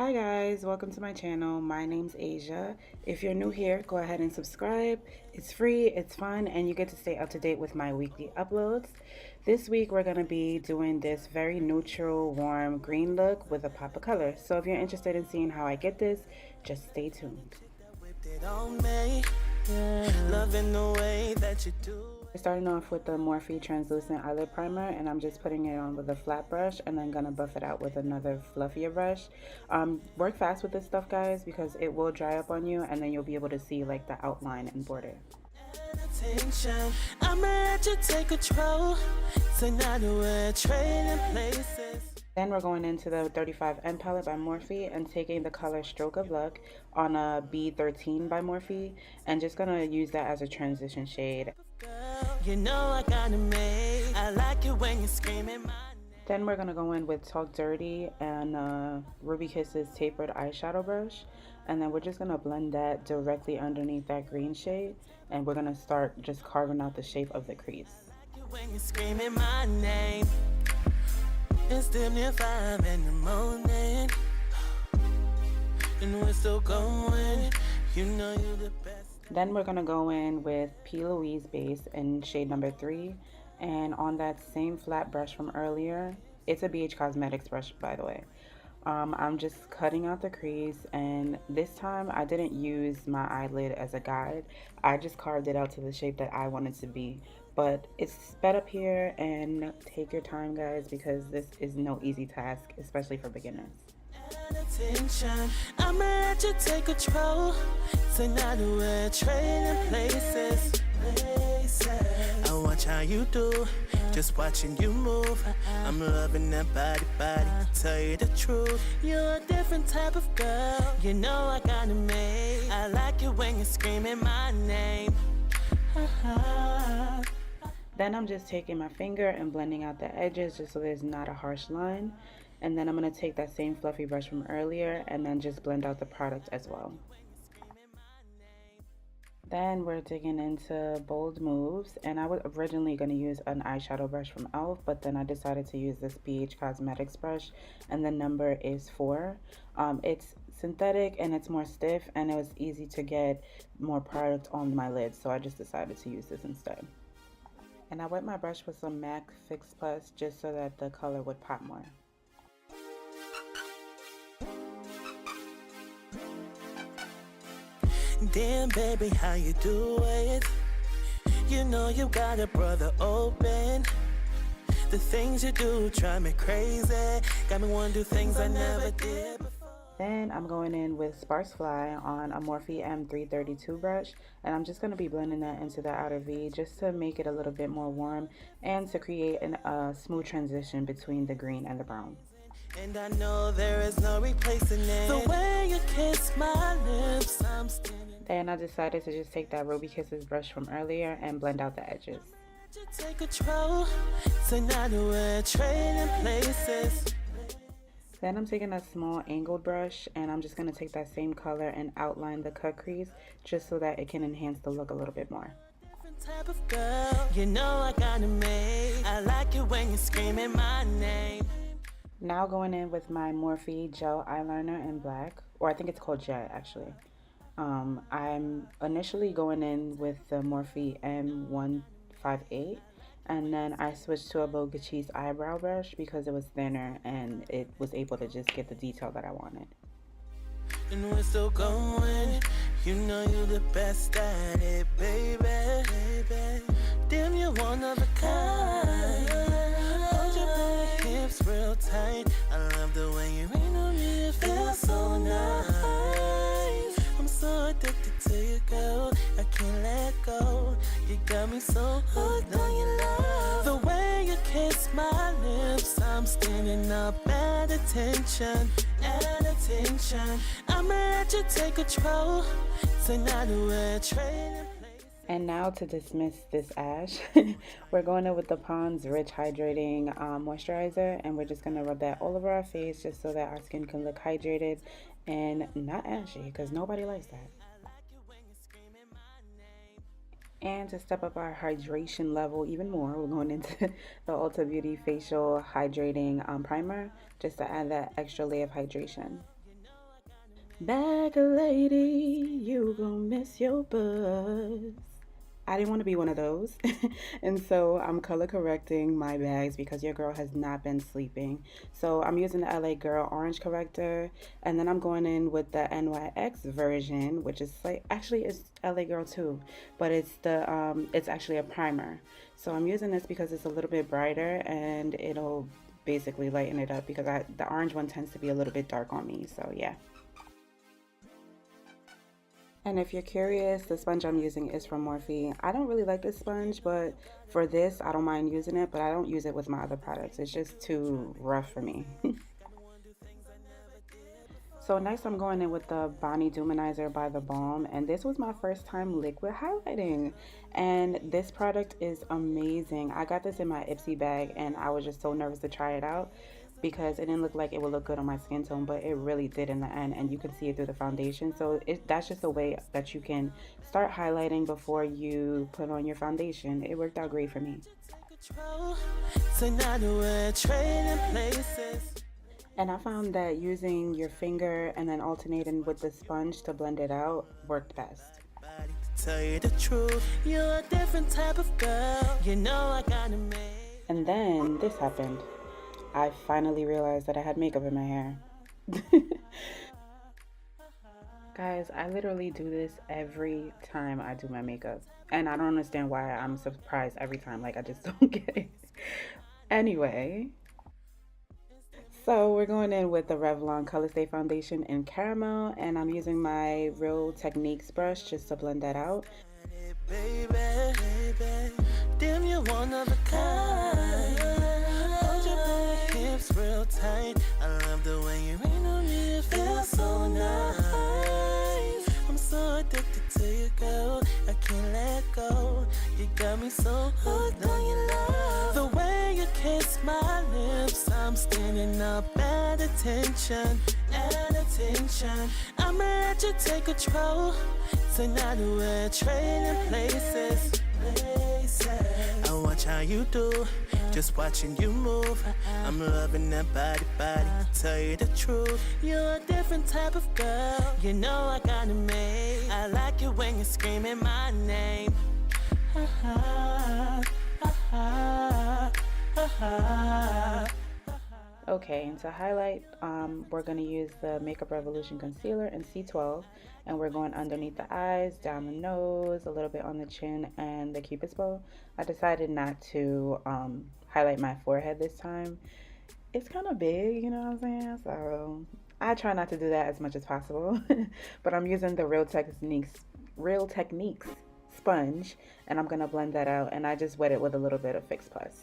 Hi guys, welcome to my channel. My name's Asia. If you're new here, go ahead and subscribe. It's free, it's fun, and you get to stay up to date with my weekly uploads. This week we're going to be doing this very neutral, warm green look with a pop of color. So if you're interested in seeing how I get this, just stay tuned. Loving the way that you do. Starting off with the Morphe translucent eyelid primer, and I'm just putting it on with a flat brush and then gonna buff it out with another fluffier brush. Work fast with this stuff, guys, because it will dry up on you and then you'll be able to see like the outline and border. Then we're going into the 35M palette by Morphe and taking the color Stroke of Luck on a B13 by Morphe and just gonna use that as a transition shade. You know I like it when you're screaming my name. Then we're gonna go in with Talk Dirty and Ruby Kisses tapered eyeshadow brush, and then we're just gonna blend that directly underneath that green shade, and we're gonna start just carving out the shape of the crease. When you're screaming my name, it's still near 5 in the morning, and we're still going. You know you're the best. Then we're going to go in with Lousie Base in shade number 3, and on that same flat brush from earlier, it's a BH Cosmetics brush, by the way. I'm just cutting out the crease, and this time I didn't use my eyelid as a guide. I just carved it out to the shape that I wanted to be, but it's sped up here, and take your time, guys, because this is no easy task, especially for beginners. I'ma let you take control. Tonight we're trading places. I watch how you do, just watching you move. I'm loving that body. Tell you the truth, you're a different type of girl. You know I gotta make. I like it when you're screaming my name. Then I'm just taking my finger and blending out the edges just so there's not a harsh line. And then I'm going to take that same fluffy brush from earlier and then just blend out the product as well. Then we're digging into bold moves, and I was originally going to use an eyeshadow brush from e.l.f., but then I decided to use this BH Cosmetics brush, and the number is 4. It's synthetic and it's more stiff, and it was easy to get more product on my lid, so I just decided to use this instead. And I wet my brush with some MAC Fix Plus just so that the color would pop more. Damn baby, how you do it? You know you got a brother open. The things you do drive me crazy. Got me wanna do things I never did before. Then I'm going in with Sparks Fly on a Morphe M332 brush, and I'm just going to be blending that into the outer V just to make it a little bit more warm and to create a smooth transition between the green and the brown. And I know there is no replacing it. The way you kiss my lips, I'm standing. Then I decided to just take that Ruby Kisses brush from earlier and blend out the edges. Take control. Tonight we're trading places. Then I'm taking a small angled brush and I'm just going to take that same color and outline the cut crease just so that it can enhance the look a little bit more. Type of girl, you know I gotta make. I like it when you're screaming my name. Now going in with my Morphe gel eyeliner in black, or I think it's called Jet actually. I'm initially going in with the Morphe M158, and then I switched to a Vogue Cheese eyebrow brush because it was thinner and it was able to just get the detail that I wanted. And we're still going, you know you're the best at it, baby. Damn, you're one of a kind. Hold your big hips real tight. I love the way you rain on me, it feels so nice. I'm so addicted to you, girl, I can't let go. You got me so hooked on your love. The way you kiss my lips, I'm standing up at attention. I'ma let you take control. Tonight we're trading places. And now to dismiss this ash, we're going in with the Pond's Rich Hydrating Moisturizer, and we're just going to rub that all over our face just so that our skin can look hydrated and not ashy, because nobody likes that. And to step up our hydration level even more, we're going into the Ulta Beauty Facial Hydrating Primer just to add that extra layer of hydration. Bag lady, you gon' miss your buzz. I didn't want to be one of those. And so I'm color correcting my bags because your girl has not been sleeping. So I'm using the LA Girl Orange Corrector, and then I'm going in with the NYX version, which is like, actually it's LA Girl too, but it's actually a primer. So I'm using this because it's a little bit brighter and it'll basically lighten it up because the orange one tends to be a little bit dark on me. So yeah. And if you're curious, the sponge I'm using is from Morphe. I don't really like this sponge, but for this, I don't mind using it, but I don't use it with my other products. It's just too rough for me. So next I'm going in with the Bonnie Duminizer by theBalm, and this was my first time liquid highlighting, and this product is amazing. I got this in my Ipsy bag and I was just so nervous to try it out because it didn't look like it would look good on my skin tone, but it really did in the end, and you can see it through the foundation. So that's just a way that you can start highlighting before you put on your foundation. It worked out great for me. So now we're trading places. And I found that using your finger and then alternating with the sponge to blend it out worked best. Tell you the truth, you're a different type of girl. You know I gotta make. And then this happened. I finally realized that I had makeup in my hair. Guys, I literally do this every time I do my makeup. And I don't understand why I'm surprised every time. Like, I just don't get it. Anyway. So we're going in with the Revlon Color Stay Foundation in Caramel, and I'm using my Real Techniques brush just to blend that out. Hey, baby, baby, damn, you're one of a kind. Hold your hips real tight. I love the way you rain on me. It feels so nice. I'm so addicted to you, girl. I can't let go. You got me so hooked on your love. The way you kiss my lips, I'm standing up at attention, I'ma let you take control. Tonight we're trading places. I watch how you do, just watching you move. I'm loving that body. Tell you the truth, you're a different type of girl. You know I gotta make. I like it when you're screaming my name. Okay, and to highlight, we're going to use the Makeup Revolution Concealer in C12, and we're going underneath the eyes, down the nose, a little bit on the chin, and the Cupid's bow. I decided not to highlight my forehead this time. It's kind of big, you know what I'm saying? So I try not to do that as much as possible. But I'm using the Real Techniques sponge, and I'm going to blend that out, and I just wet it with a little bit of Fix Plus.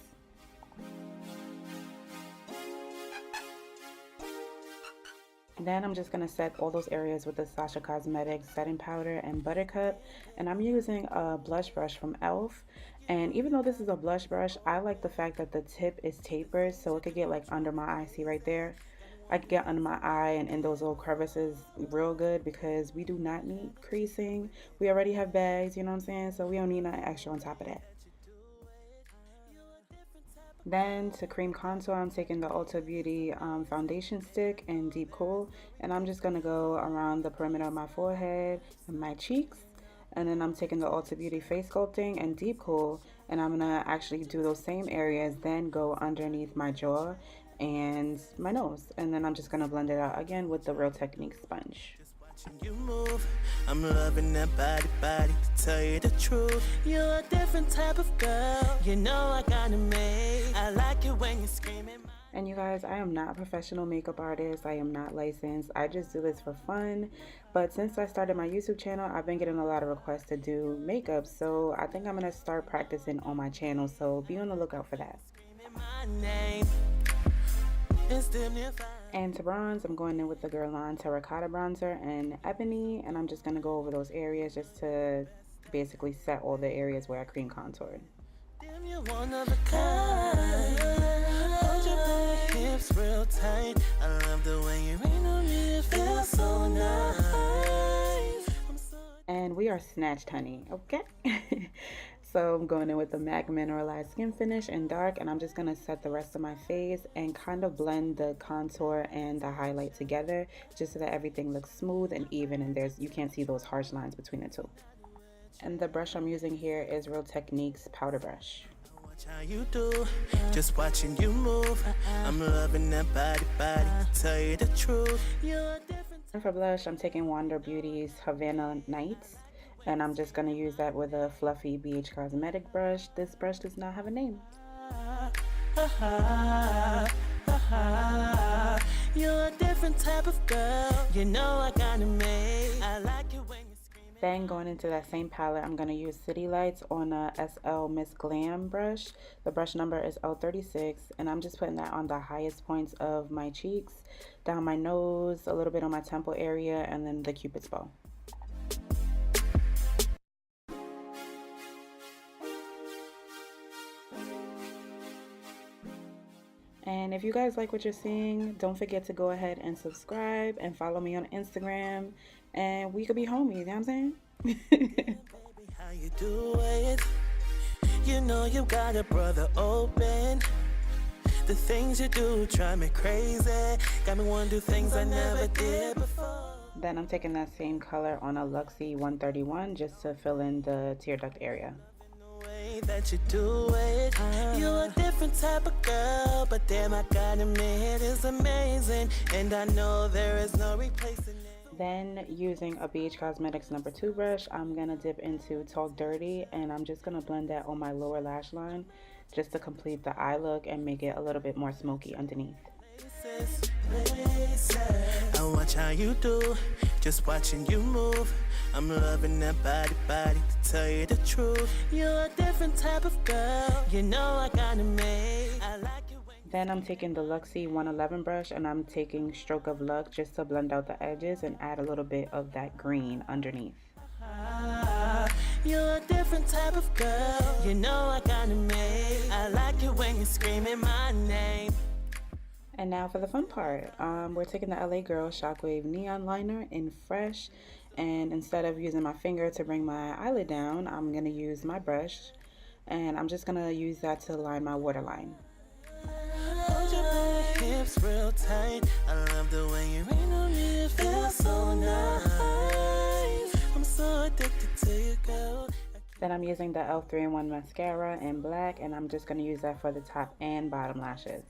Then I'm just going to set all those areas with the Sacha Cosmetics setting powder and Buttercup, and I'm using a blush brush from e.l.f. And even though this is a blush brush, I like the fact that the tip is tapered, so it could get like under my eye. See right there? I could get under my eye and in those little crevices real good because we do not need creasing. We already have bags, you know what I'm saying? So we don't need nothing extra on top of that. Then to cream contour, I'm taking the Ulta Beauty foundation stick in Deep Cool, and I'm just going to go around the perimeter of my forehead and my cheeks. And then I'm taking the Ulta Beauty Face Sculpting and Deep Cool, and I'm going to actually do those same areas, then go underneath my jaw and my nose. And then I'm just going to blend it out again with the Real Techniques sponge. You move, I'm loving that body. Tell you the truth, you're a different type of girl. You know I gotta make. I like it when you're screaming. And you guys, I am not a professional makeup artist. I am not licensed. I just do this for fun. But since I started my YouTube channel, I've been getting a lot of requests to do makeup. So I think I'm gonna start practicing on my channel. So be on the lookout for that. And to bronze, I'm going in with the Guerlain Terracotta bronzer and Ebony, and I'm just going to go over those areas just to basically set all the areas where I cream contoured. Damn, you're one of a kind. Hold your hips real tight. I love the way you rain on me. It feels so nice. And we are snatched, honey, okay? So I'm going in with the MAC Mineralized Skin Finish in dark, and I'm just going to set the rest of my face and kind of blend the contour and the highlight together just so that everything looks smooth and even, and you can't see those harsh lines between the two. And the brush I'm using here is Real Techniques powder brush. How you do, just watching you move. I'm loving that body, tell you the truth. And for blush, I'm taking Wander Beauty's Havana Nights, and I'm just going to use that with a fluffy BH Cosmetic brush. This brush does not have a name. You're a different type of girl, you know I gotta make. I like it when you scream. Then going into that same palette, I'm going to use City Lights on a SL Miss Glam brush. The brush number is L36, and I'm just putting that on the highest points of my cheeks, down my nose, a little bit on my temple area, and then the Cupid's bow. And if you guys like what you're seeing, don't forget to go ahead and subscribe and follow me on Instagram, and we could be homies, you know what I'm saying? Baby, how you do it? You know you got a brother open. The things you do drive me crazy. Got me wanna do things I never did before. Then I'm taking that same color on a Luxie 131 just to fill in the tear duct area. That you do it. You're a different type of girl, but damn, I gotta admit it's amazing, and I know there is no replacing it. Then using a BH Cosmetics number 2 brush, I'm gonna dip into Talk Dirty, and I'm just gonna blend that on my lower lash line just to complete the eye look and make it a little bit more smoky underneath. I watch how you do, just watching you move. I'm loving that body, to tell you the truth. You're a different type of girl, you know I gotta make. I like it when. Then I'm taking the Luxie 111 brush, and I'm taking Stroke of Luck just to blend out the edges and add a little bit of that green underneath. You're a different type of girl, you know I gotta make. I like it when you're screaming my name. And now for the fun part, we're taking the LA Girl Shockwave Neon Liner in Fresh, and instead of using my finger to bring my eyelid down, I'm going to use my brush, and I'm just going to use that to line my waterline. Hold your hips real tight. I love the way you rain on me, it feels so nice. I'm so addicted to you, girl. Then I'm using the e.l.f. 3-in-1 mascara in black, and I'm just going to use that for the top and bottom lashes.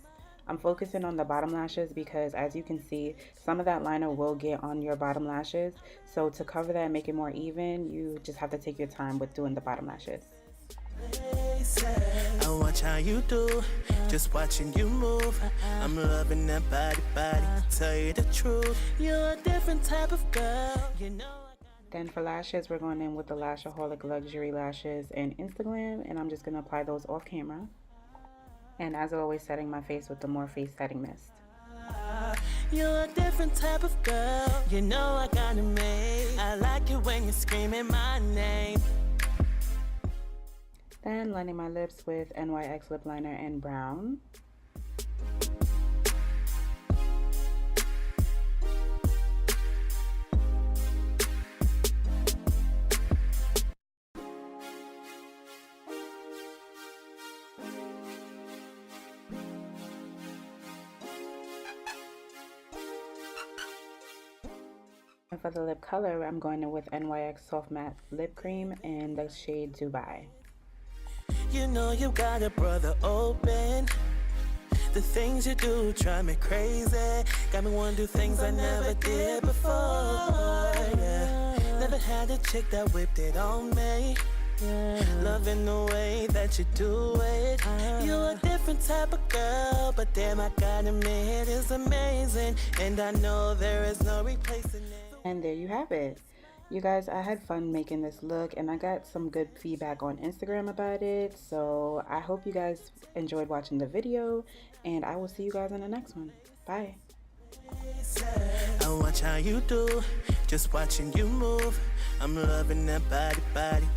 I'm focusing on the bottom lashes because, as you can see, some of that liner will get on your bottom lashes. So to cover that and make it more even, you just have to take your time with doing the bottom lashes. I watch how you do, just watching you move. I'm loving that body, tell you the truth. You're a different type of girl, you know. Then for lashes, we're going in with the Lashaholic Luxury Lashes in Instaglam, and I'm just going to apply those off camera. And as always, setting my face with the Morphe Setting Mist. You're a different type of girl, you know I gotta make. I like it when you're screaming my name. Then lining my lips with NYX lip liner in brown. And for the lip color, I'm going in with NYX Soft Matte Lip Cream in the shade Dubai. You know you got a brother open. The things you do drive me crazy. Got me wanna do things I never did before. Yeah. Never had a chick that whipped it on me. Loving the way that you do it. You're a different type of girl, but damn, I gotta admit it's amazing, and I know there is no replacing it. And there you have it. You guys, I had fun making this look, and I got some good feedback on Instagram about it. So I hope you guys enjoyed watching the video, and I will see you guys in the next one. Bye. I watch how you do, just watching you move. I'm loving that body.